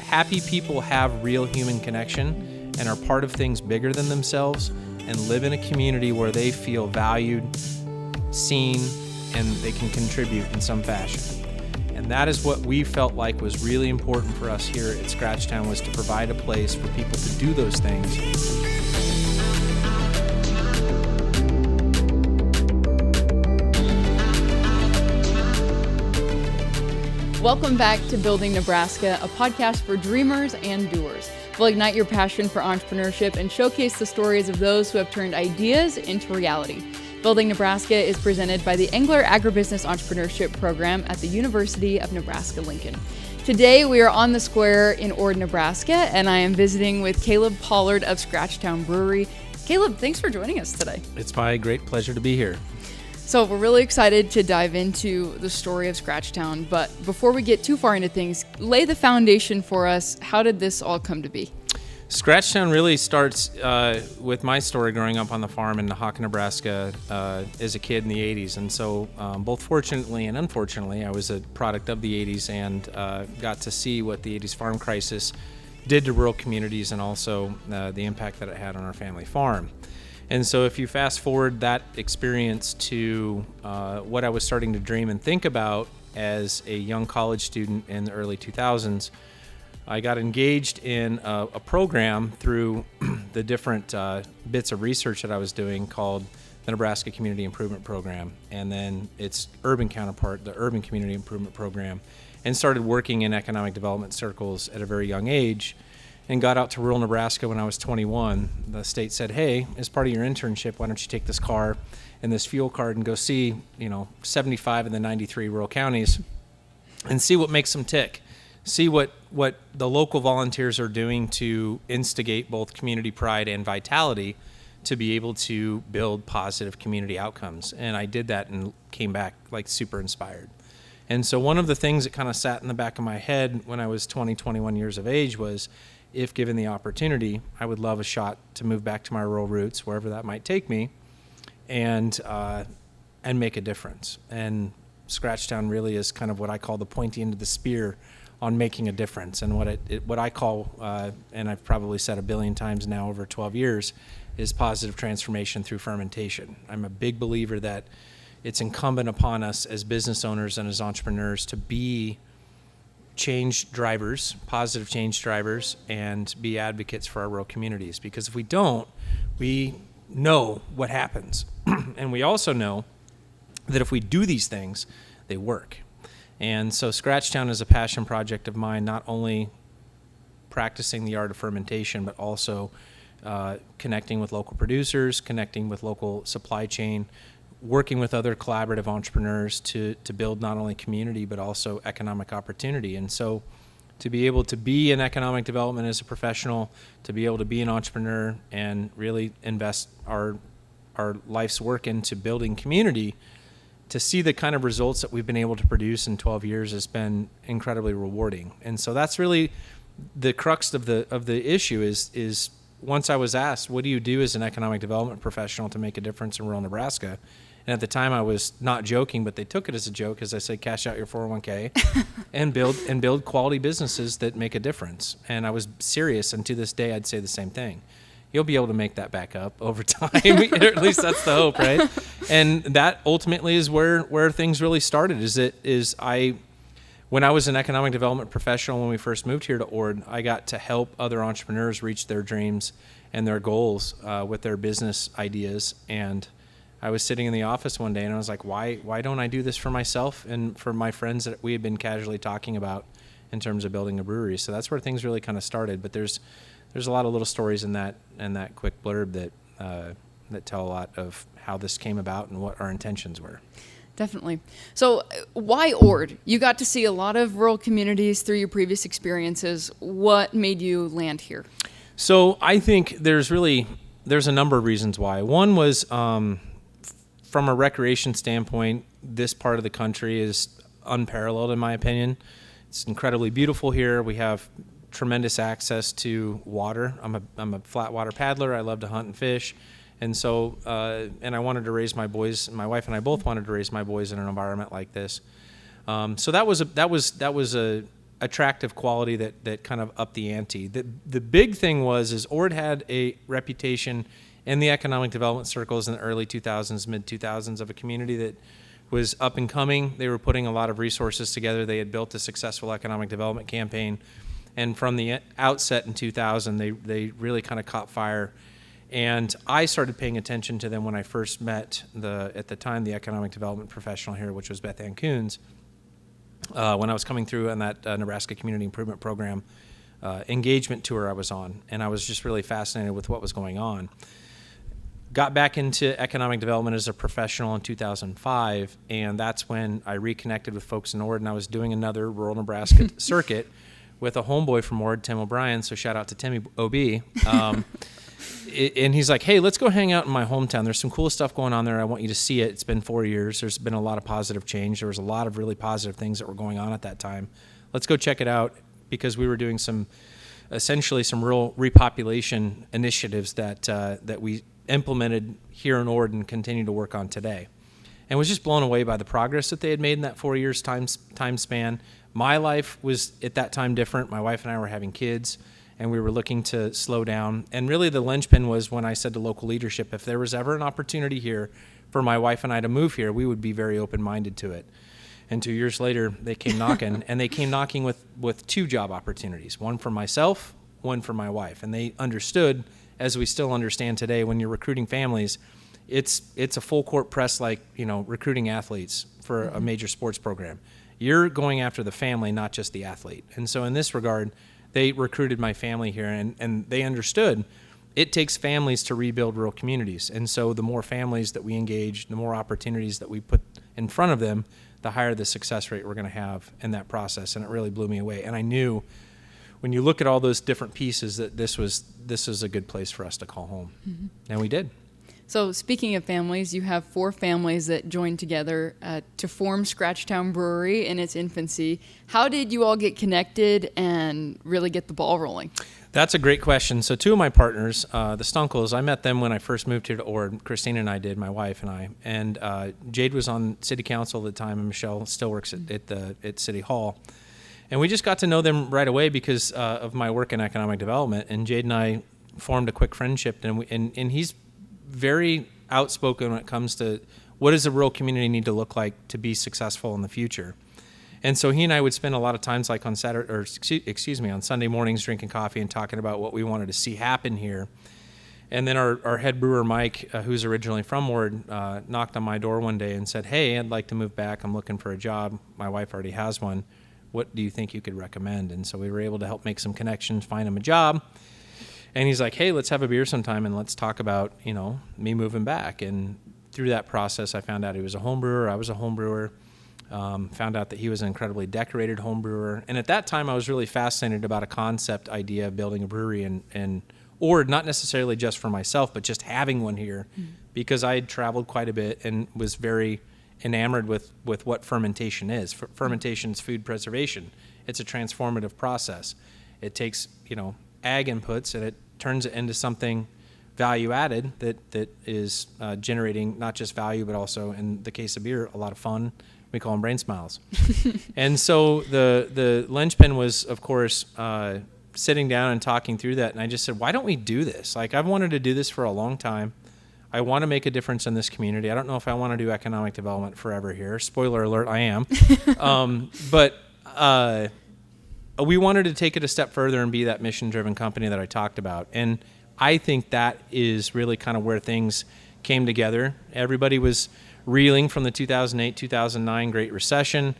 happy people have real human connection and are part of things bigger than themselves and live in a community where they feel valued, seen, and they can contribute in some fashion. And that is what we felt like was really important for us here at Scratchtown, was to provide a place for people to do those things. Welcome back to Building Nebraska, a podcast for dreamers and doers. We'll ignite your passion for entrepreneurship and showcase the stories of those who have turned ideas into reality. Building Nebraska is presented by the Engler Agribusiness Entrepreneurship Program at the University of Nebraska-Lincoln. Today we are on the square in Ord, Nebraska, and I am visiting with Caleb Pollard of Scratchtown Brewery. Caleb, thanks for joining us today. It's my great pleasure to be here. So we're really excited to dive into the story of Scratchtown, but before we get too far into things, lay the foundation for us. How did this all come to be? Scratchtown really starts with my story growing up on the farm in Nahaka, Nebraska as a kid in the 80s. And so both fortunately and unfortunately, I was a product of the 80s and got to see what the 80s farm crisis did to rural communities and also the impact that it had on our family farm. And so if you fast forward that experience to what I was starting to dream and think about as a young college student in the early 2000s, I got engaged in a program through the different bits of research that I was doing called the Nebraska Community Improvement Program, and then its urban counterpart, the Urban Community Improvement Program, and started working in economic development circles at a very young age, and got out to rural Nebraska when I was 21. The state said, hey, as part of your internship, why don't you take this car and this fuel card and go see, 75 of the 93 rural counties and see what makes them tick. See what the local volunteers are doing to instigate both community pride and vitality to be able to build positive community outcomes. And I did that and came back like super inspired. And so one of the things that kind of sat in the back of my head when I was 21 years of age was, if given the opportunity, I would love a shot to move back to my rural roots, wherever that might take me, and make a difference. And Scratchtown really is kind of what I call the pointy end of the spear on making a difference. And what I call, and I've probably said a billion times now over 12 years, is positive transformation through fermentation. I'm a big believer that it's incumbent upon us as business owners and as entrepreneurs to be change drivers, positive change drivers, and be advocates for our rural communities. Because if we don't, we know what happens. And we also know that if we do these things, they work. And so Scratchtown is a passion project of mine, not only practicing the art of fermentation, but also connecting with local producers, connecting with local supply chain, working with other collaborative entrepreneurs to build not only community, but also economic opportunity. And so to be able to be in economic development as a professional, to be able to be an entrepreneur and really invest our life's work into building community, to see the kind of results that we've been able to produce in 12 years has been incredibly rewarding. And so that's really the crux of the issue is once I was asked, what do you do as an economic development professional to make a difference in rural Nebraska? And at the time I was not joking, but they took it as a joke, as I said, cash out your 401k and build quality businesses that make a difference. And I was serious, and to this day I'd say the same thing. You'll be able to make that back up over time. At least that's the hope, right? And that ultimately is where things really started. When I was an economic development professional, when we first moved here to Ord, I got to help other entrepreneurs reach their dreams and their goals with their business ideas. And I was sitting in the office one day and I was like, why don't I do this for myself and for my friends that we had been casually talking about in terms of building a brewery? So that's where things really kind of started. But there's a lot of little stories in that quick blurb that tell a lot of how this came about and what our intentions were. Definitely. So why Ord? You got to see a lot of rural communities through your previous experiences. What made you land here? So I think there's a number of reasons why. One was from a recreation standpoint, this part of the country is unparalleled in my opinion. It's incredibly beautiful here. We have tremendous access to water. I'm a flat water paddler. I love to hunt and fish. And so, and I wanted to raise my boys. My wife and I both wanted to raise my boys in an environment like this. So that was attractive quality that kind of upped the ante. The big thing is Ord had a reputation in the economic development circles in the early 2000s, mid 2000s, of a community that was up and coming. They were putting a lot of resources together. They had built a successful economic development campaign, and from the outset in 2000, they really kind of caught fire. And I started paying attention to them when I first met at the time the economic development professional here, which was Beth Ann Coons. When I was coming through on that Nebraska Community Improvement Program engagement tour I was on, and I was just really fascinated with what was going on. Got back into economic development as a professional in 2005, and that's when I reconnected with folks in Ord, and I was doing another rural Nebraska circuit with a homeboy from Ord, Tim O'Brien, so shout out to Timmy OB. And he's like, hey, let's go hang out in my hometown. There's some cool stuff going on there. I want you to see it. It's been 4 years. There's been a lot of positive change. There was a lot of really positive things that were going on at that time. Let's go check it out, because we were doing essentially some real repopulation initiatives that we implemented here in Ord and continue to work on today. And was just blown away by the progress that they had made in that 4 years time span. My life was at that time different. My wife and I were having kids, and we were looking to slow down. And really the linchpin was when I said to local leadership, if there was ever an opportunity here for my wife and I to move here, we would be very open-minded to it. And 2 years later, they came knocking, and they came knocking with 2 job opportunities, one for myself, one for my wife. And they understood, as we still understand today, when you're recruiting families, it's a full court press, like, recruiting athletes for a major sports program. You're going after the family, not just the athlete. And so in this regard, they recruited my family here, and they understood it takes families to rebuild rural communities. And so the more families that we engage, the more opportunities that we put in front of them, the higher the success rate we're going to have in that process. And it really blew me away. And I knew when you look at all those different pieces that this was a good place for us to call home. Mm-hmm. And we did. So speaking of families, you have 4 families that joined together to form Scratchtown Brewery in its infancy. How did you all get connected and really get the ball rolling? That's a great question. So 2 of my partners, the Stunkels, I met them when I first moved here to Ord. Christina and I did, my wife and I. And Jade was on city council at the time, and Michelle still works at City Hall. And we just got to know them right away because of my work in economic development. And Jade and I formed a quick friendship, and he's very outspoken when it comes to what does a rural community need to look like to be successful in the future. And so he and I would spend a lot of times, like on Sunday mornings, drinking coffee and talking about what we wanted to see happen here. And then our head brewer, Mike, who's originally from Ord, knocked on my door one day and said, hey, I'd like to move back. I'm looking for a job. My wife already has one. What do you think you could recommend? And so we were able to help make some connections, find him a job. And he's like, hey, let's have a beer sometime and let's talk about, me moving back. And through that process, I found out he was a home brewer. I was a home brewer. Found out that he was an incredibly decorated home brewer. And at that time, I was really fascinated about a concept idea of building a brewery in Ord, not necessarily just for myself, but just having one here, because I had traveled quite a bit and was very enamored with what fermentation is. Fermentation is food preservation. It's a transformative process. It takes, ag inputs, and it turns it into something value added that is generating not just value, but also, in the case of beer, a lot of fun. We call them brain smiles. And so the linchpin was, of course, sitting down and talking through that. And I just said, why don't we do this? Like, I've wanted to do this for a long time. I want to make a difference in this community. I don't know if I want to do economic development forever here. Spoiler alert, I am. But we wanted to take it a step further and be that mission-driven company that I talked about. And I think that is really kind of where things came together. Everybody was reeling from the 2008-2009 Great Recession.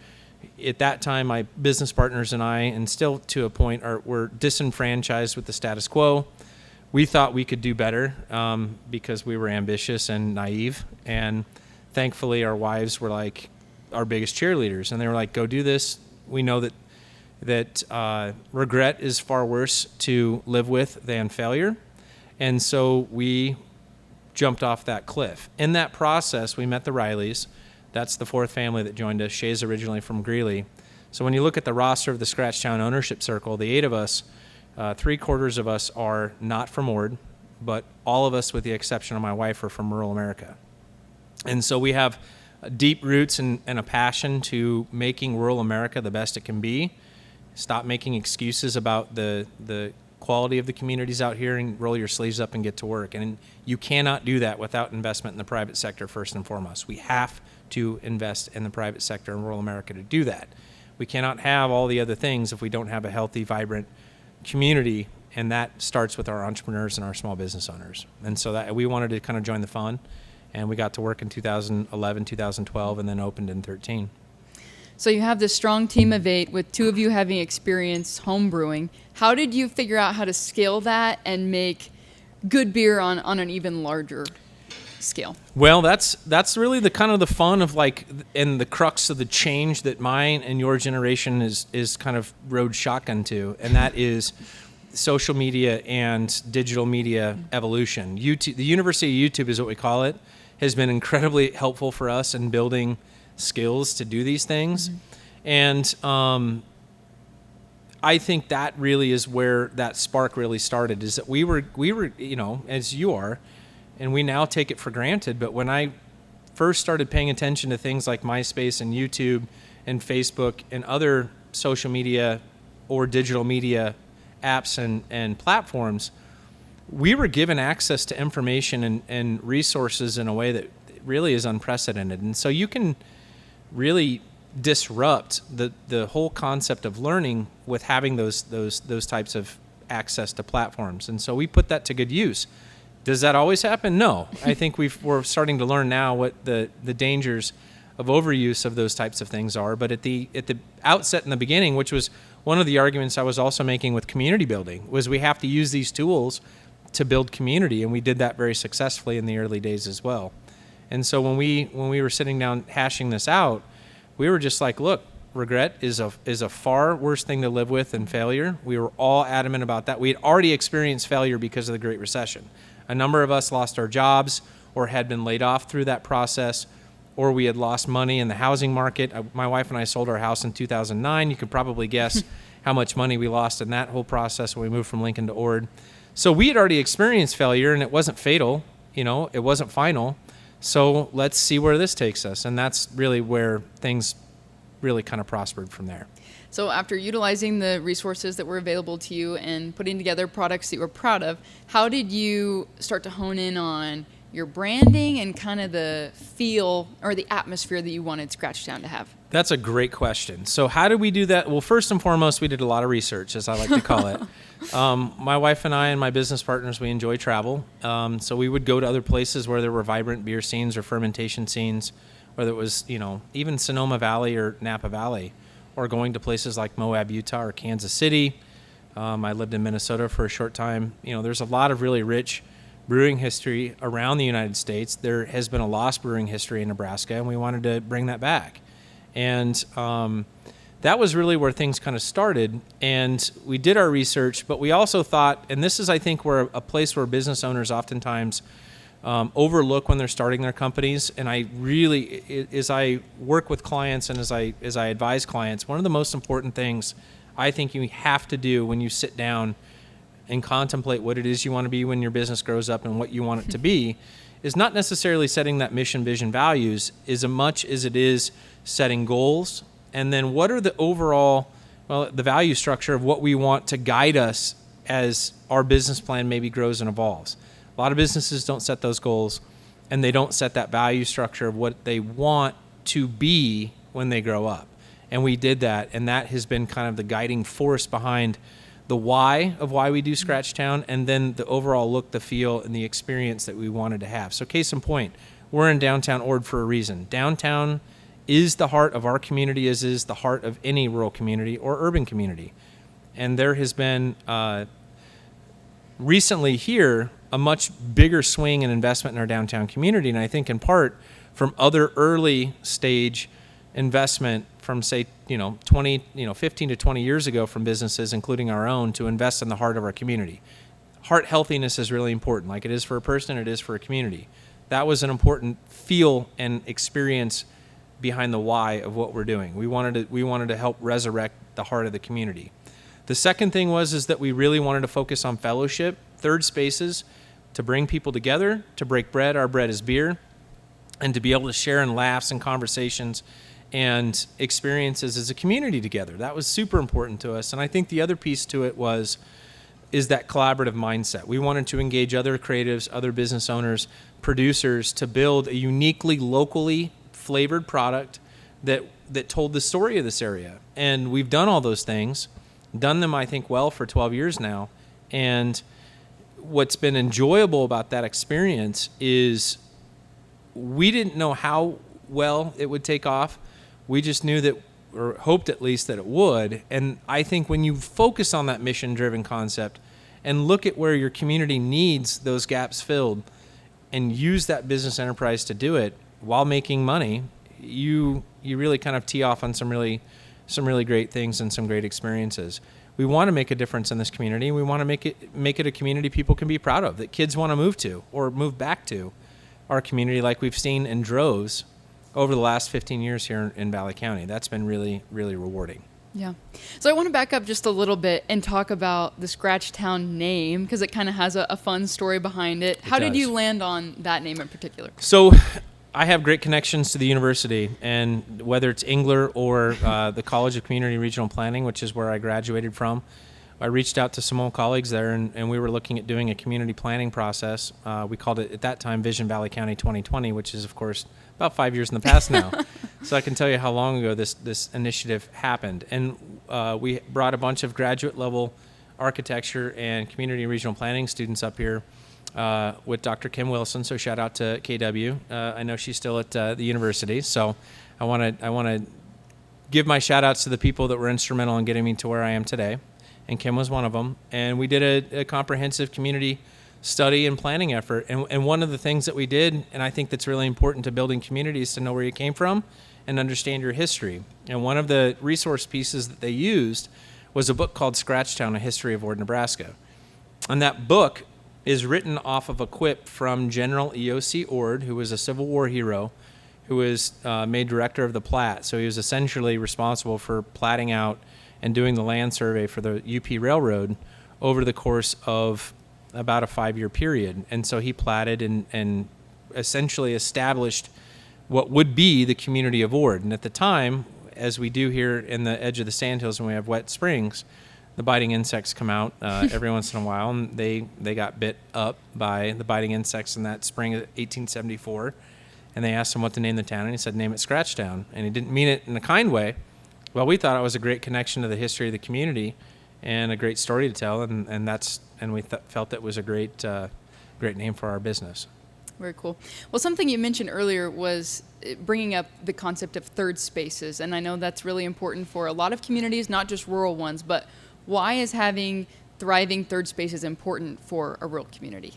At that time, my business partners and I, and still to a point, were disenfranchised with the status quo. We thought we could do better because we were ambitious and naive. And thankfully, our wives were like our biggest cheerleaders. And they were like, go do this. We know that regret is far worse to live with than failure. And so we jumped off that cliff. In that process, we met the Reillys. That's the 4th family that joined us. Shay's originally from Greeley. So when you look at the roster of the Scratchtown ownership circle, the 8 of us, 3/4 of us are not from Ord, but all of us, with the exception of my wife, are from rural America. And so we have deep roots and a passion to making rural America the best it can be. Stop making excuses about the quality of the communities out here and roll your sleeves up and get to work. And you cannot do that without investment in the private sector first and foremost. We have to invest in the private sector in rural America to do that. We cannot have all the other things if we don't have a healthy, vibrant community, and that starts with our entrepreneurs and our small business owners. And so that we wanted to kind of join the fun, and we got to work in 2011, 2012, and then opened in 2013. So you have this strong team of 8 with 2 of you having experience home brewing. How did you figure out how to scale that and make good beer on an even larger scale? Well, that's really the kind of the fun of and the crux of the change that mine and your generation is kind of rode shotgun to, and that is social media and digital media evolution. YouTube, the University of YouTube is what we call it, has been incredibly helpful for us in building skills to do these things. And I think that really is where that spark really started, is that we were, as you are, and we now take it for granted. But when I first started paying attention to things like MySpace and YouTube and Facebook and other social media or digital media apps and platforms, we were given access to information and resources in a way that really is unprecedented. And so you can really disrupt the whole concept of learning with having those types of access to platforms. And so we put that to good use. Does that always happen? No. I think we're starting to learn now what the dangers of overuse of those types of things are. But at the outset in the beginning, which was one of the arguments I was also making with community building, was we have to use these tools to build community, and we did that very successfully in the early days as well. And so when we were sitting down hashing this out, we were just like, look, regret is a far worse thing to live with than failure. We were all adamant about that. We had already experienced failure because of the Great Recession. A number of us lost our jobs or had been laid off through that process, or we had lost money in the housing market. My wife and I sold our house in 2009. You could probably guess how much money we lost in that whole process when we moved from Lincoln to Ord. So we had already experienced failure, and it wasn't fatal, it wasn't final. So let's see where this takes us. And that's really where things really kind of prospered from there. So after utilizing the resources that were available to you and putting together products that you were proud of, how did you start to hone in on your branding and kind of the feel or the atmosphere that you wanted Scratchtown to have? That's a great question. So how did we do that? Well, first and foremost, we did a lot of research, as I like to call it. My wife and I and my business partners, we enjoy travel. So we would go to other places where there were vibrant beer scenes or fermentation scenes, whether it was, even Sonoma Valley or Napa Valley, or going to places like Moab, Utah, or Kansas City. I lived in Minnesota for a short time. There's a lot of really rich brewing history around the United States. There has been a lost brewing history in Nebraska, and we wanted to bring that back. And that was really where things kind of started. And we did our research, but we also thought, and this is, I think, where a place where business owners oftentimes overlook when they're starting their companies. And I really, as I work with clients and as I advise clients, one of the most important things I think you have to do when you sit down and contemplate what it is you want to be when your business grows up and what you want it to be is not necessarily setting that mission, vision, values as much as it is setting goals. And then what are the overall, the value structure of what we want to guide us as our business plan maybe grows and evolves. A lot of businesses don't set those goals, and they don't set that value structure of what they want to be when they grow up. And we did that, and that has been kind of the guiding force behind the why of why we do Scratchtown, and then the overall look, the feel, and the experience that we wanted to have. So case in point, we're in downtown Ord for a reason. Downtown is the heart of our community, as is the heart of any rural community or urban community. And there has been recently here a much bigger swing in investment in our downtown community, and I think in part from other early stage investment from, say, 15 to 20 years ago from businesses, including our own, to invest in the heart of our community. Heart healthiness is really important, like it is for a person, it is for a community. That was an important feel and experience behind the why of what we're doing. We wanted to help resurrect the heart of the community. The second thing is that we really wanted to focus on fellowship, third spaces, to bring people together, to break bread. Our bread is beer, and to be able to share in laughs and conversations and experiences as a community together. That was super important to us. And I think the other piece to it is that collaborative mindset. We wanted to engage other creatives, other business owners, producers to build a uniquely locally flavored product that told the story of this area. And we've done all those things, done them, I think, well for 12 years now. And what's been enjoyable about that experience is we didn't know how well it would take off. We just knew that, or hoped at least that it would. And I think when you focus on that mission-driven concept and look at where your community needs those gaps filled and use that business enterprise to do it while making money, you really kind of tee off on some really great things and some great experiences. We want to make a difference in this community. We want to make it a community people can be proud of, that kids want to move to or move back to our community, like we've seen in droves over the last 15 years here in Valley County. That's been really, really rewarding. Yeah. So I want to back up just a little bit and talk about the Scratchtown name, because it kind of has a fun story behind it. How did you land on that name in particular? So I have great connections to the university, and whether it's Engler or the College of Community and Regional Planning, which is where I graduated from, I reached out to some old colleagues there, and we were looking at doing a community planning process. We called it, at that time, Vision Valley County 2020, which is, of course, about 5 years in the past now. So I can tell you how long ago this initiative happened. And we brought a bunch of graduate-level architecture and community and regional planning students up here with Dr. Kim Wilson. So shout out to KW. I know she's still at the university. So I want to give my shout-outs to the people that were instrumental in getting me to where I am today. And Kim was one of them. And we did a comprehensive community study and planning effort. And one of the things that we did, and I think that's really important to building communities, to know where you came from and understand your history. And one of the resource pieces that they used was a book called Scratchtown, A History of Ord, Nebraska. And that book is written off of a quip from General E.O.C. Ord, who was a Civil War hero, who was made director of the plat. So he was essentially responsible for platting out and doing the land survey for the UP Railroad over the course of about a 5-year period. And so he platted and essentially established what would be the community of Ord. And at the time, as we do here in the edge of the sandhills when we have wet springs, the biting insects come out every once in a while, and they got bit up by the biting insects in that spring of 1874. And they asked him what to name the town, and he said, name it Scratchtown. And he didn't mean it in a kind way. Well, we thought it was a great connection to the history of the community and a great story to tell, and we felt that was a great name for our business. Very cool. Well, something you mentioned earlier was bringing up the concept of third spaces, and I know that's really important for a lot of communities, not just rural ones, but why is having thriving third spaces important for a rural community?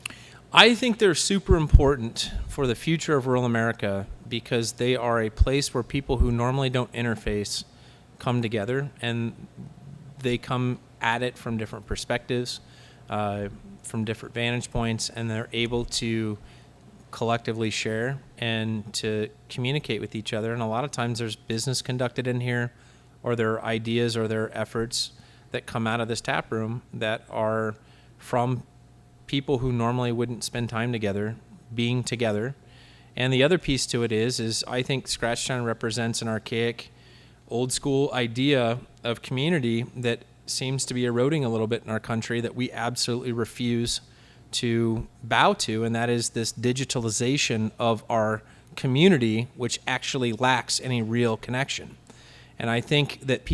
I think they're super important for the future of rural America because they are a place where people who normally don't interface come together, and they come at it from different perspectives, from different vantage points, and they're able to collectively share and to communicate with each other. And a lot of times there's business conducted in here, or there are ideas or there are efforts that come out of this tap room that are from people who normally wouldn't spend time together, being together. And the other piece to it is I think Scratchtown represents an archaic, old school idea of community that seems to be eroding a little bit in our country that we absolutely refuse to bow to, and that is this digitalization of our community, which actually lacks any real connection. And I think that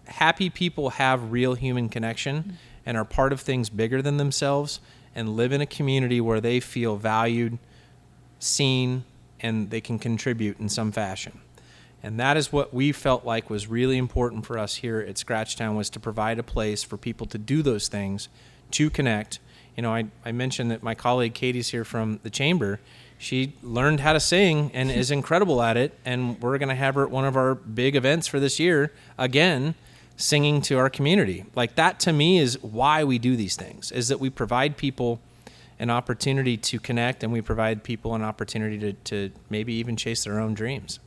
happy people have real human connection and are part of things bigger than themselves and live in a community where they feel valued, seen, and they can contribute in some fashion. And that is what we felt like was really important for us here at Scratchtown, was to provide a place for people to do those things, to connect. You know, I mentioned that my colleague Katie's here from the chamber. She learned how to sing and is incredible at it, and we're going to have her at one of our big events for this year, again, singing to our community. Like, that to me is why we do these things, is that we provide people an opportunity to connect, and we provide people an opportunity to maybe even chase their own dreams.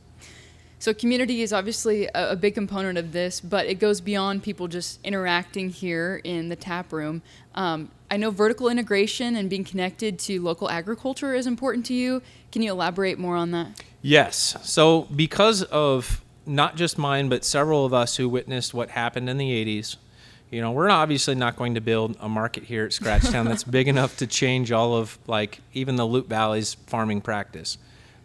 So community is obviously a big component of this, but it goes beyond people just interacting here in the tap room. I know vertical integration and being connected to local agriculture is important to you. Can you elaborate more on that? Yes. So because of not just mine, but several of us who witnessed what happened in the 80s, we're obviously not going to build a market here at Scratchtown that's big enough to change all of, even the Loop Valley's farming practice.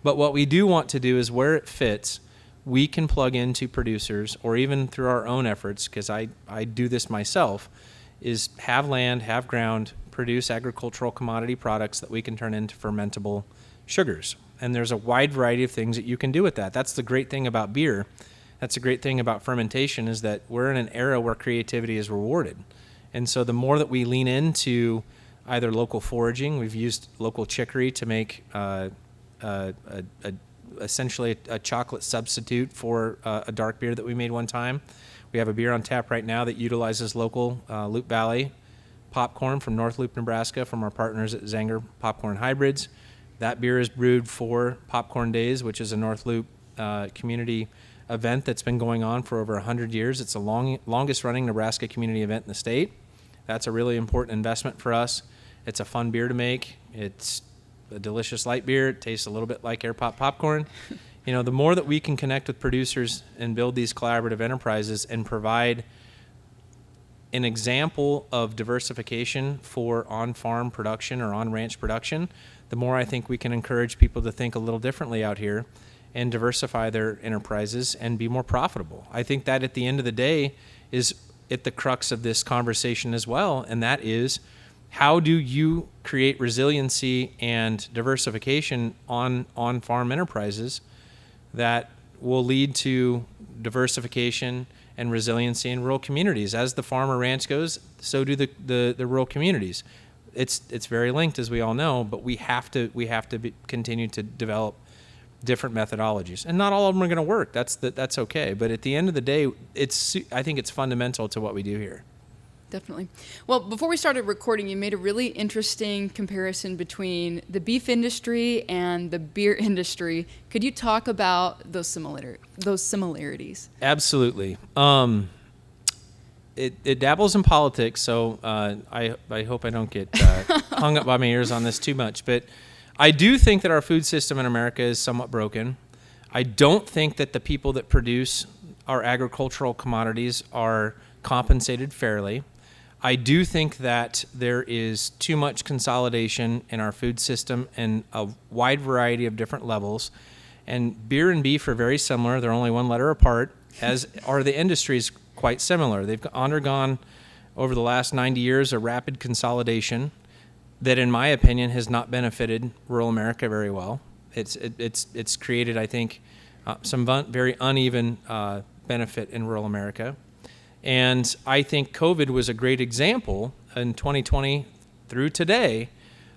But what we do want to do is where it fits, we can plug into producers, or even through our own efforts, because I do this myself, is have land, have ground, produce agricultural commodity products that we can turn into fermentable sugars. And there's a wide variety of things that you can do with that. That's the great thing about beer. That's the great thing about fermentation, is that we're in an era where creativity is rewarded. And so the more that we lean into either local foraging, we've used local chicory to make essentially a chocolate substitute for a dark beer that we made one time. We have a beer on tap right now that utilizes local Loop Valley popcorn from North Loop, Nebraska, from our partners at Zanger Popcorn Hybrids. That beer is brewed for Popcorn Days, which is a North Loop community event that's been going on for over 100 years. It's the longest running Nebraska community event in the state. That's a really important investment for us. It's a fun beer to make. It's a delicious light beer. It tastes a little bit like air pop popcorn. The more that we can connect with producers and build these collaborative enterprises and provide an example of diversification for on-farm production or on-ranch production, the more I think we can encourage people to think a little differently out here and diversify their enterprises and be more profitable. I think that at the end of the day is at the crux of this conversation as well, and that is, how do you create resiliency and diversification on farm enterprises that will lead to diversification and resiliency in rural communities? As the farm or ranch goes, so do the rural communities. It's very linked, as we all know, but we have to continue to develop different methodologies, and not all of them are going to work. That's okay. But at the end of the day, I think it's fundamental to what we do here. Definitely. Well, before we started recording, you made a really interesting comparison between the beef industry and the beer industry. Could you talk about those similarities? Absolutely. It dabbles in politics, so I hope I don't get hung up by my ears on this too much. But I do think that our food system in America is somewhat broken. I don't think that the people that produce our agricultural commodities are compensated fairly. I do think that there is too much consolidation in our food system and a wide variety of different levels. And beer and beef are very similar. They're only one letter apart, as are the industries quite similar. They've undergone, over the last 90 years, a rapid consolidation that, in my opinion, has not benefited rural America very well. It's created, I think, some very uneven benefit in rural America. And I think COVID was a great example in 2020 through today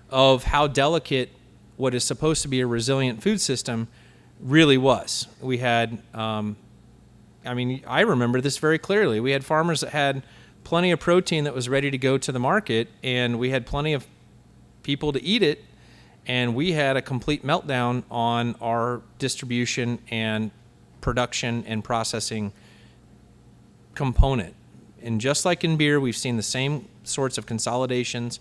of how delicate what is supposed to be a resilient food system really was. We had, I remember this very clearly. We had farmers that had plenty of protein that was ready to go to the market, and we had plenty of people to eat it, and we had a complete meltdown on our distribution and production and processing component. And just like in beer, we've seen the same sorts of consolidations,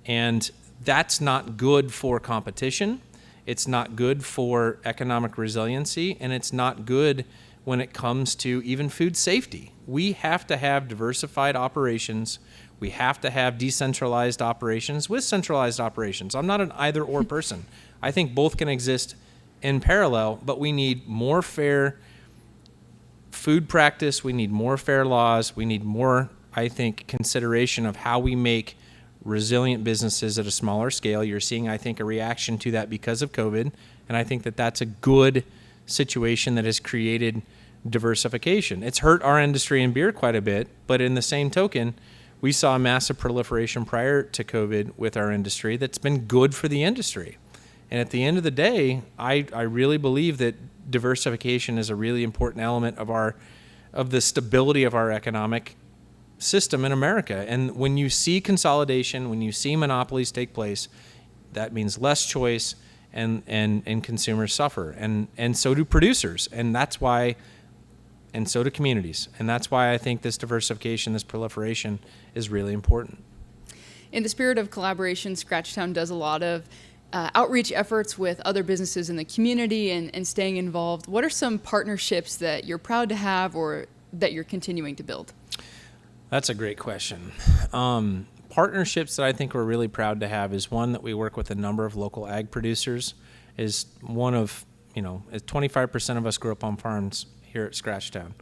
and that's not good for competition. It's not good for economic resiliency, and it's not good when it comes to even food safety. We have to have diversified operations. We have to have decentralized operations with centralized operations. I'm not an either-or person. I think both can exist in parallel, but we need more fair food practice. We need more fair laws. We need more, I think, consideration of how we make resilient businesses at a smaller scale. You're seeing, I think, a reaction to that because of COVID, and I think that that's a good situation that has created diversification. It's hurt our industry in beer quite a bit, but in the same token, we saw a massive proliferation prior to COVID with our industry that's been good for the industry. And at the end of the day, I really believe that diversification is a really important element of the stability of our economic system in America. And when you see consolidation, when you see monopolies take place, that means less choice, and consumers suffer, and so do producers, and so do communities, and that's why I think this diversification, this proliferation, is really important. In the spirit of collaboration, Scratchtown does a lot of outreach efforts with other businesses in the community and staying involved. What are some partnerships that you're proud to have or that you're continuing to build? That's a great question. Partnerships that I think we're really proud to have is one that we work with a number of local ag producers. Is one of, 25% of us grew up on farms here at Scratchtown.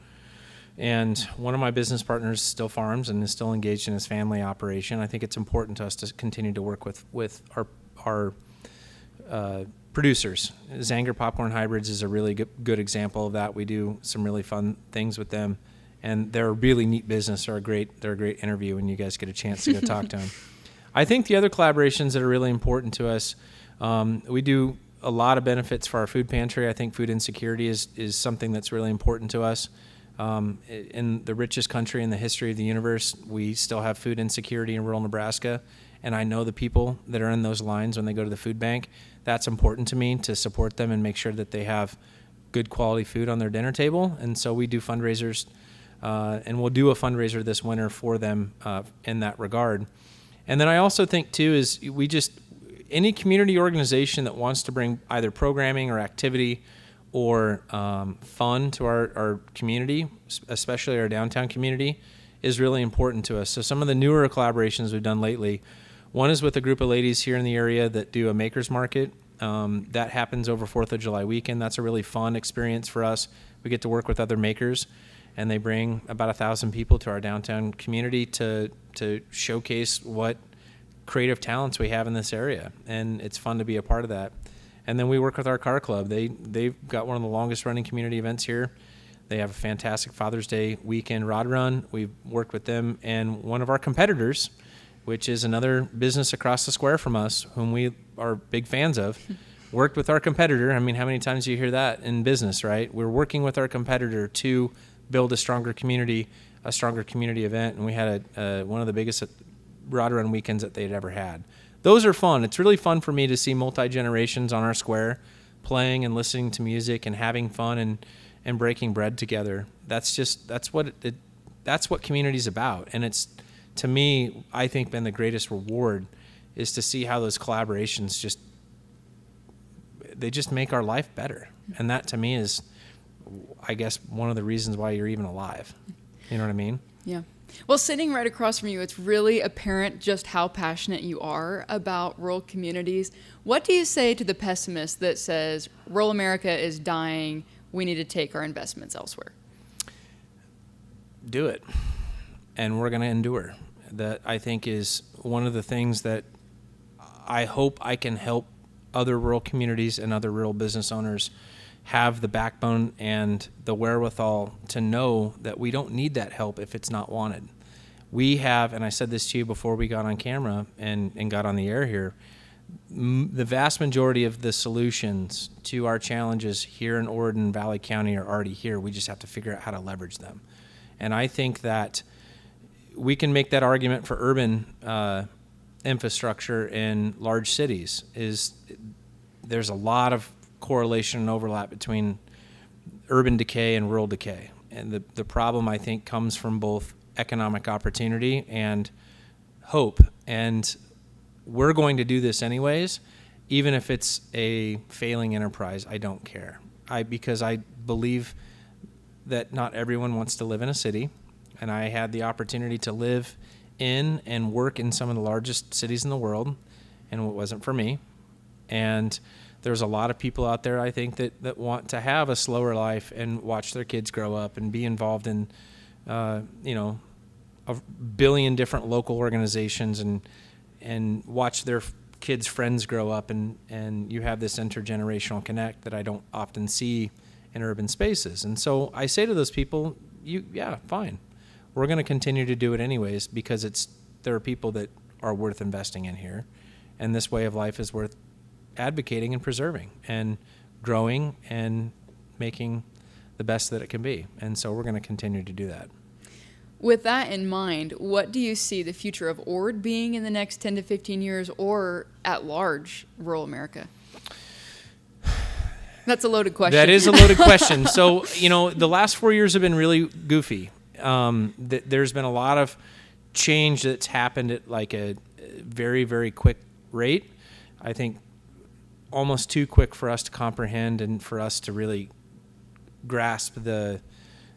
And one of my business partners still farms and is still engaged in his family operation. I think it's important to us to continue to work with our producers. Zanger Popcorn Hybrids is a really good example of that. We do some really fun things with them, and they're a really neat business. They're a great interview when you guys get a chance to go talk to them. I think the other collaborations that are really important to us, we do a lot of benefits for our food pantry. I think food insecurity is something that's really important to us. In the richest country in the history of the universe, we still have food insecurity in rural Nebraska, and I know the people that are in those lines when they go to the food bank. That's important to me, to support them and make sure that they have good quality food on their dinner table. And so we do fundraisers, and we'll do a fundraiser this winter for them in that regard. And then I also think too is any community organization that wants to bring either programming or activity or fun to our community, especially our downtown community, is really important to us. So some of the newer collaborations we've done lately, one is with a group of ladies here in the area that do a maker's market. That happens over 4th of July weekend. That's a really fun experience for us. We get to work with other makers, and they bring about 1,000 people to our downtown community to showcase what creative talents we have in this area, and it's fun to be a part of that. And then we work with our car club. They've got one of the longest running community events here. They have a fantastic Father's Day weekend rod run. We've worked with them, and one of our competitors, which is another business across the square from us, whom we are big fans of, worked with our competitor. I mean, how many times do you hear that in business, right? We're working with our competitor to build a stronger community event, and we had one of the biggest rod run weekends that they'd ever had. Those are fun. It's really fun for me to see multi-generations on our square playing and listening to music and having fun and breaking bread together. That's what community's about. And it's, to me, I think been the greatest reward is to see how those collaborations they just make our life better. And that to me is, I guess, one of the reasons why you're even alive. You know what I mean? Yeah. Well, sitting right across from you, it's really apparent just how passionate you are about rural communities. What do you say to the pessimist that says rural America is dying, we need to take our investments elsewhere? Do it. And we're going to endure. That, I think, is one of the things that I hope I can help other rural communities and other rural business owners have the backbone and the wherewithal to know that we don't need that help if it's not wanted. We have, and I said this to you before we got on camera and got on the air here, the vast majority of the solutions to our challenges here in Oriton Valley County are already here. We just have to figure out how to leverage them. And I think that we can make that argument for urban infrastructure in large cities. There's a lot of correlation and overlap between urban decay and rural decay. And the problem, I think, comes from both economic opportunity and hope. And we're going to do this anyways, even if it's a failing enterprise. I don't care. Because I believe that not everyone wants to live in a city. And I had the opportunity to live in and work in some of the largest cities in the world, and it wasn't for me. And there's a lot of people out there, I think, that want to have a slower life and watch their kids grow up and be involved in, a billion different local organizations and watch their kids' friends grow up. And you have this intergenerational connect that I don't often see in urban spaces. And so I say to those people, fine. We're going to continue to do it anyways because there are people that are worth investing in here. And this way of life is worth advocating and preserving and growing and making the best that it can be. And so we're going to continue to do that. With that in mind, what do you see the future of Ord being in the next 10 to 15 years or at large rural America? That's a loaded question. That is a loaded question. So, the last 4 years have been really goofy. There's been a lot of change that's happened at like a very, very quick rate. I think almost too quick for us to comprehend and for us to really grasp the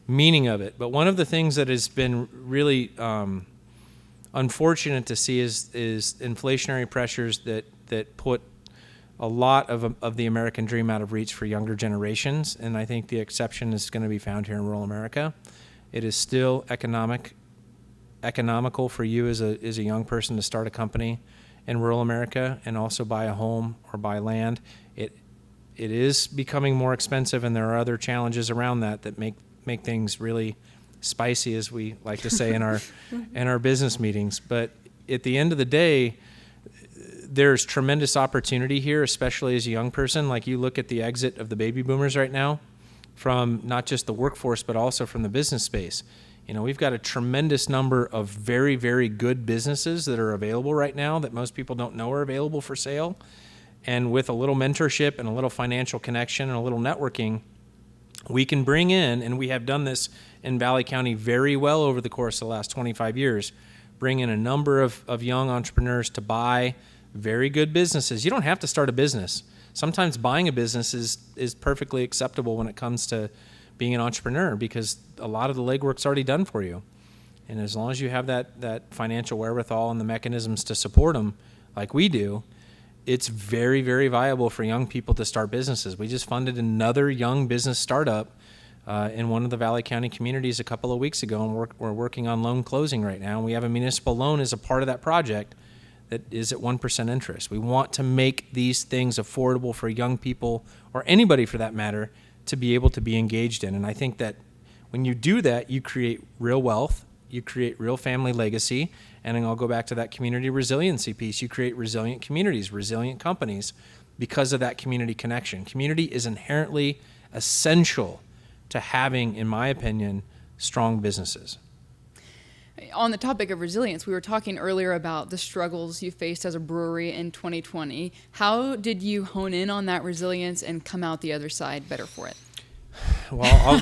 meaning of it. But one of the things that has been really unfortunate to see is inflationary pressures that put a lot of the American dream out of reach for younger generations. And I think the exception is going to be found here in rural America. It is still economical for you as a young person to start a company in rural America and also buy a home or buy land. It is becoming more expensive, and there are other challenges around that make things really spicy, as we like to say in our business meetings. But at the end of the day, there's tremendous opportunity here, especially as a young person. Like, you look at the exit of the baby boomers right now from not just the workforce, but also from the business space. We've got a tremendous number of very, very good businesses that are available right now that most people don't know are available for sale. And with a little mentorship and a little financial connection and a little networking, we can bring in, and we have done this in Valley County very well over the course of the last 25 years, bring in a number of young entrepreneurs to buy very good businesses. You don't have to start a business. Sometimes buying a business is perfectly acceptable when it comes to being an entrepreneur, because a lot of the legwork's already done for you. And as long as you have that financial wherewithal and the mechanisms to support them, like we do, it's very, very viable for young people to start businesses. We just funded another young business startup in one of the Valley County communities a couple of weeks ago, and we're working on loan closing right now. And we have a municipal loan as a part of that project that is at 1% interest. We want to make these things affordable for young people, or anybody for that matter, to be able to be engaged in. And I think that when you do that, you create real wealth, you create real family legacy, and then I'll go back to that community resiliency piece. You create resilient communities, resilient companies, because of that community connection. Community is inherently essential to having, in my opinion, strong businesses. On the topic of resilience, we were talking earlier about the struggles you faced as a brewery in 2020. How did you hone in on that resilience and come out the other side better for it? Well,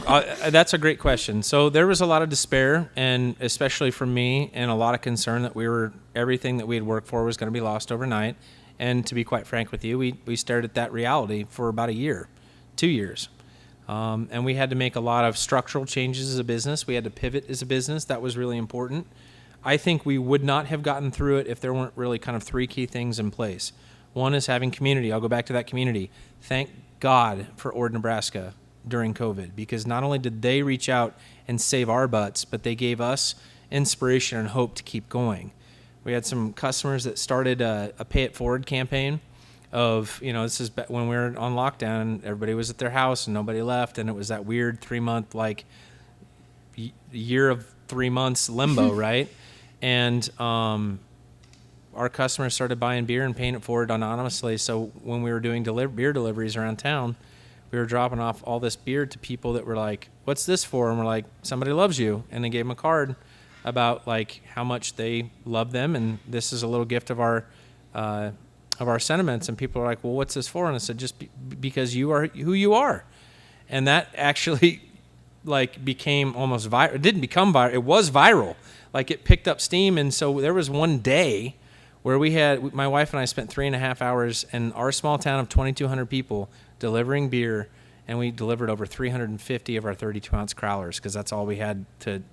that's a great question. So there was a lot of despair, and especially for me, and a lot of concern that everything that we had worked for was going to be lost overnight. And to be quite frank with you, we stared at that reality for about a year, 2 years. And we had to make a lot of structural changes as a business. We had to pivot as a business. That was really important. I think we would not have gotten through it if there weren't really kind of three key things in place. One is having community. I'll go back to that community. Thank God for Ord, Nebraska during COVID, because not only did they reach out and save our butts, but they gave us inspiration and hope to keep going. We had some customers that started a Pay It Forward campaign of, this is when we were on lockdown and everybody was at their house and nobody left, and it was that weird 3-month, year of 3 months limbo, right? And our customers started buying beer and paying it forward anonymously. So when we were doing beer deliveries around town, we were dropping off all this beer to people that were like, "What's this for?" And we're like, "Somebody loves you." And they gave them a card about how much they love them, and this is a little gift of our sentiments. And people are like, "Well, what's this for?" And I said, "Just because you are who you are." And that actually became almost viral. It didn't become viral. It was viral. It picked up steam. And so there was one day where my wife and I spent 3.5 hours in our small town of 2,200 people delivering beer, and we delivered over 350 of our 32-ounce crowlers, because that's all we had to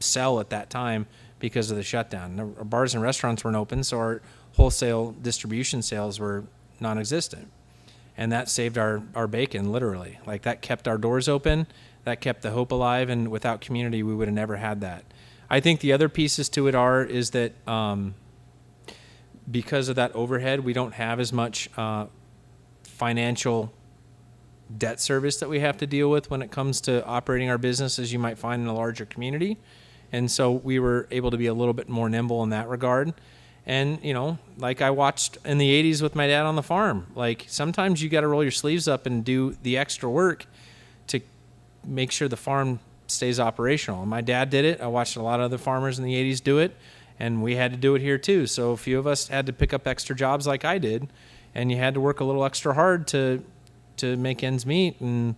sell at that time because of the shutdown. Our bars and restaurants weren't open, so our wholesale distribution sales were non-existent. And that saved our bacon, literally. That kept our doors open, that kept the hope alive, and without community, we would have never had that. I think the other pieces to it is that because of that overhead, we don't have as much financial debt service that we have to deal with when it comes to operating our business as you might find in a larger community. And so we were able to be a little bit more nimble in that regard. And, I watched in the 80s with my dad on the farm. Sometimes you got to roll your sleeves up and do the extra work to make sure the farm stays operational. And my dad did it. I watched a lot of other farmers in the 80s do it, and we had to do it here too. So a few of us had to pick up extra jobs like I did, and you had to work a little extra hard to to make ends meet. And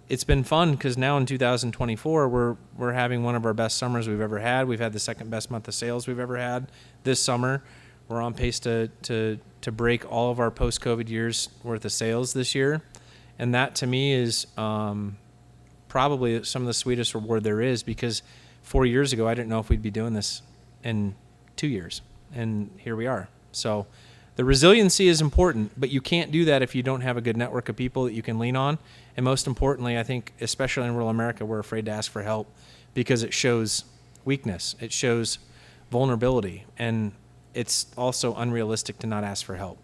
it's been fun because now in 2024, we're having one of our best summers we've ever had. We've had the second best month of sales we've ever had this summer. We're on pace to break all of our post-COVID years worth of sales this year. And that to me is probably some of the sweetest reward there is, because 4 years ago, I didn't know if we'd be doing this in 2 years. And here we are. So the resiliency is important, but you can't do that if you don't have a good network of people that you can lean on. And most importantly, I think, especially in rural America, we're afraid to ask for help because it shows weakness. It shows vulnerability. And it's also unrealistic to not ask for help.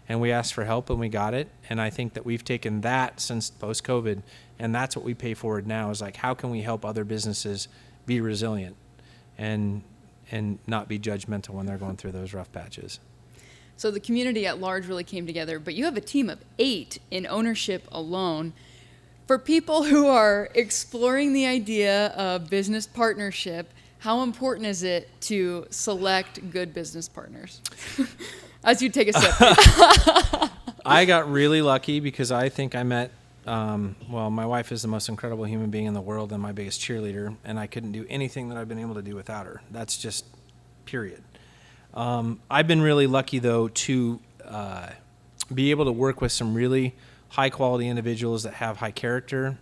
And we asked for help and we got it. And I think that we've taken that since post-COVID, and that's what we pay forward now, is like, how can we help other businesses be resilient and not be judgmental when they're going through those rough patches. So the community at large really came together, but you have a team of 8 in ownership alone. For people who are exploring the idea of business partnership, how important is it to select good business partners? As you take a sip. I got really lucky because I think I met, my wife is the most incredible human being in the world and my biggest cheerleader, and I couldn't do anything that I've been able to do without her. That's just period. I've been really lucky, though, to be able to work with some really high-quality individuals that have high character.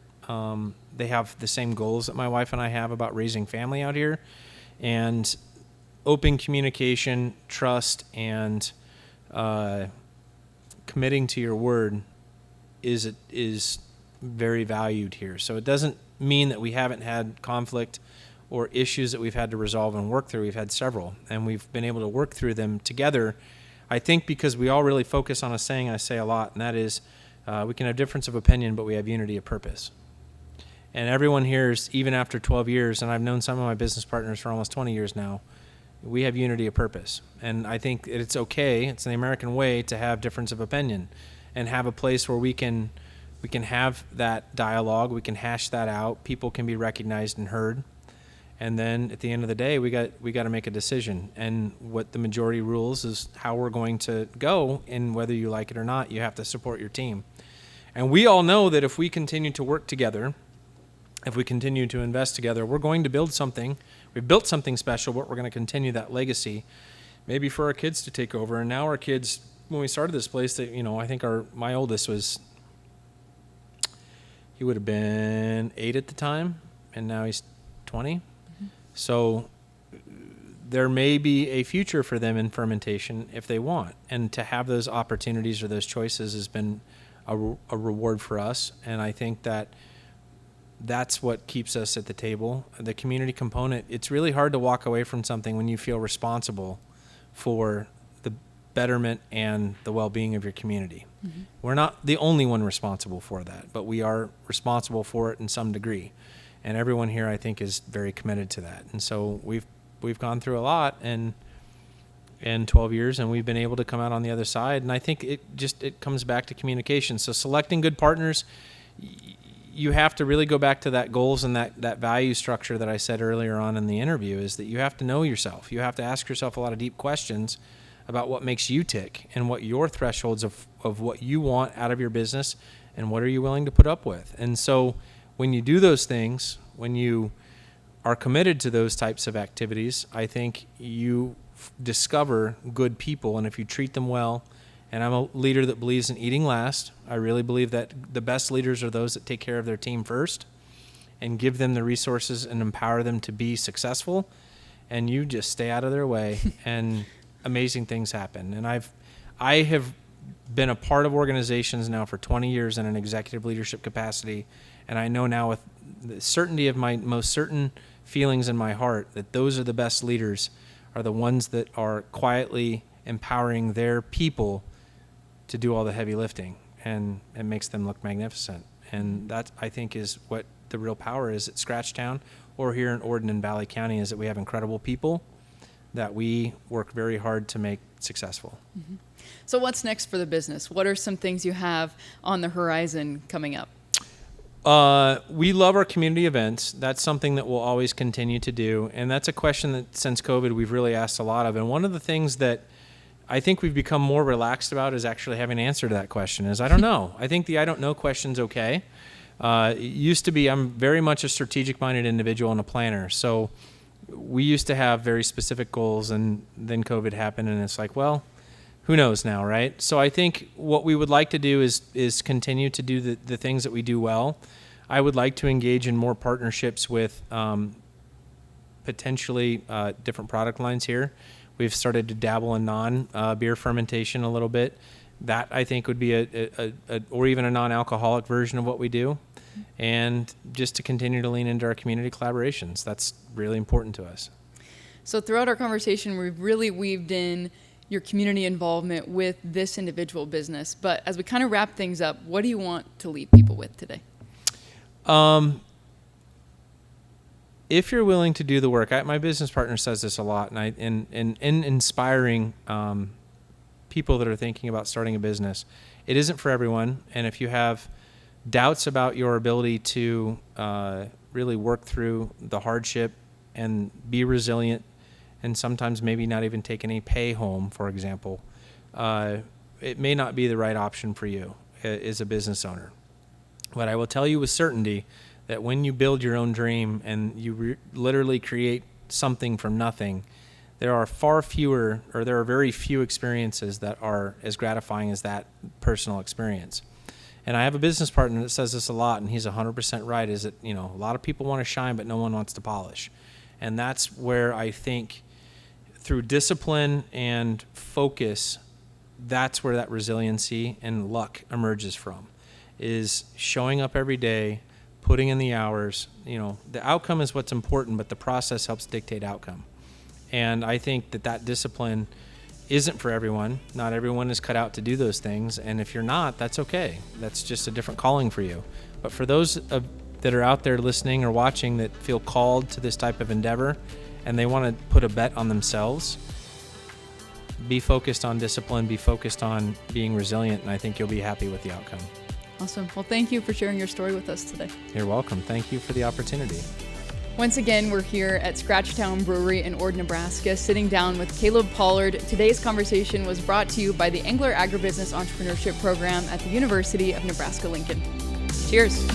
They have the same goals that my wife and I have about raising family out here. And open communication, trust, and committing to your word is very valued here. So it doesn't mean that we haven't had conflict or issues that we've had to resolve and work through. We've had several, and we've been able to work through them together. I think because we all really focus on a saying I say a lot, and that is, we can have difference of opinion, but we have unity of purpose. And everyone here is, even after 12 years, and I've known some of my business partners for almost 20 years now, we have unity of purpose. And I think it's okay, it's the American way, to have difference of opinion and have a place where we can have that dialogue, we can hash that out, people can be recognized and heard. And then at the end of the day, we got to make a decision. And what the majority rules is how we're going to go, and whether you like it or not, you have to support your team. And we all know that if we continue to work together, if we continue to invest together, we're going to build something. We've built something special, but we're going to continue that legacy, maybe for our kids to take over. And now our kids, when we started this place, I think my oldest he would have been 8 at the time, and now he's 20. Mm-hmm. So there may be a future for them in fermentation if they want. And to have those opportunities or those choices has been a reward for us. And I think that's what keeps us at the table. The community component, it's really hard to walk away from something when you feel responsible for the betterment and the well-being of your community. Mm-hmm. We're not the only one responsible for that, but we are responsible for it in some degree. And everyone here, I think, is very committed to that. And so we've gone through a lot in 12 years, and we've been able to come out on the other side. And I think it comes back to communication. So selecting good partners, you have to really go back to that goals and that value structure that I said earlier on in the interview, is that you have to know yourself. You have to ask yourself a lot of deep questions about what makes you tick and what your thresholds of what you want out of your business and what are you willing to put up with. And so when you do those things, when you are committed to those types of activities, I think you discover good people. And if you treat them well, and I'm a leader that believes in eating last. I really believe that the best leaders are those that take care of their team first and give them the resources and empower them to be successful. And you just stay out of their way and amazing things happen. And I have been a part of organizations now for 20 years in an executive leadership capacity. And I know now with the certainty of my most certain feelings in my heart that those are the best leaders, are the ones that are quietly empowering their people to do all the heavy lifting, and it makes them look magnificent. And that, I think, is what the real power is at Scratchtown or here in Orden and Valley County, is that we have incredible people that we work very hard to make successful. Mm-hmm. So what's next for the business? What are some things you have on the horizon coming up? We love our community events. That's something that we'll always continue to do. And that's a question that since COVID we've really asked a lot of. And one of the things that I think we've become more relaxed about is actually having an answer to that question is I don't know. I think the I don't know question's okay. It used to be I'm very much a strategic-minded individual and a planner. So we used to have very specific goals, and then COVID happened, and it's like, well, who knows now, right? So I think what we would like to do is continue to do the things that we do well. I would like to engage in more partnerships with potentially different product lines here. We've started to dabble in non-beer fermentation a little bit. That I think would be a or even a non-alcoholic version of what we do. And just to continue to lean into our community collaborations. That's really important to us. So throughout our conversation, we've really weaved in your community involvement with this individual business. But as we kind of wrap things up, what do you want to leave people with today? If you're willing to do the work, my business partner says this a lot, and in inspiring people that are thinking about starting a business, it isn't for everyone. And if you have doubts about your ability to really work through the hardship and be resilient, and sometimes maybe not even take any pay home, for example, it may not be the right option for you as a business owner. But I will tell you with certainty that when you build your own dream and you literally create something from nothing, there are very few experiences that are as gratifying as that personal experience. And I have a business partner that says this a lot, and he's 100% right, is that, a lot of people want to shine, but no one wants to polish. And that's where I think through discipline and focus, that's where that resiliency and luck emerges from, is showing up every day, putting in the hours. The outcome is what's important, but the process helps dictate outcome. And I think that discipline isn't for everyone. Not everyone is cut out to do those things. And if you're not, that's okay. That's just a different calling for you. But for those that are out there listening or watching that feel called to this type of endeavor and they want to put a bet on themselves, be focused on discipline, be focused on being resilient, and I think you'll be happy with the outcome. Awesome. Well, thank you for sharing your story with us today. You're welcome. Thank you for the opportunity. Once again, we're here at Scratchtown Brewery in Ord, Nebraska, sitting down with Caleb Pollard. Today's conversation was brought to you by the Angler Agribusiness Entrepreneurship Program at the University of Nebraska-Lincoln. Cheers.